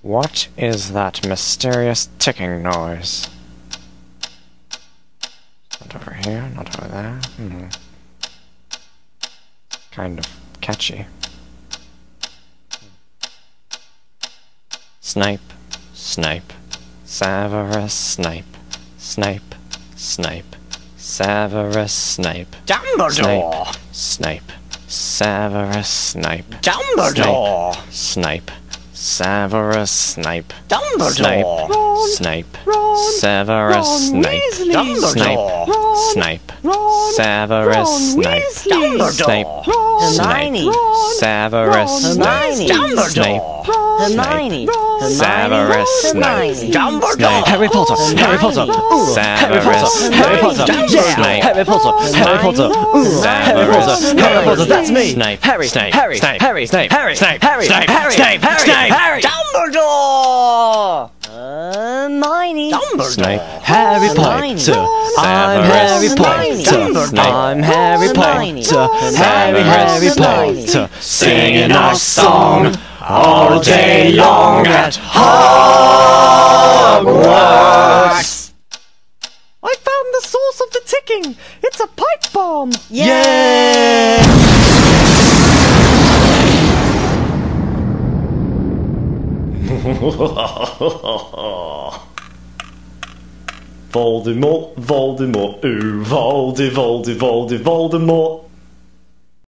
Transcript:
What is that mysterious ticking noise? Not over here, not over there. Kind of catchy. Snipe, snipe, Severus Snape, Snape, Snape, Severus Snape, Dumbledore! Snape, Severus Snape, Dumbledore! Snape, Severus Snape, Dumbledore! Snape, Severus Snape, Dumbledore! Snape, Severus Snape, Snape, Hermione! Severus Snape, Dumbledore! Hermione! Severus Snape, Dumbledore! Harry Potter, Harry Potter, Severus Harry Potter, Snape, Harry Potter, Harry Potter, Severus Harry Potter, that's me! Snape, Harry, Snape, Harry, Snape, Harry, Snape, Harry, Snape, Harry, Snape, Harry, Snape, Harry, Snape, Harry, Dumbledore! Hermione! Snape, Harry Potter, I'm Harry Potter, I'm Harry Potter, Harry Potter, singing our song all day long at Hogwarts. I found the source of the ticking! It's a pipe bomb! Yay! Voldemort, Voldemort, ooh, Voldemort,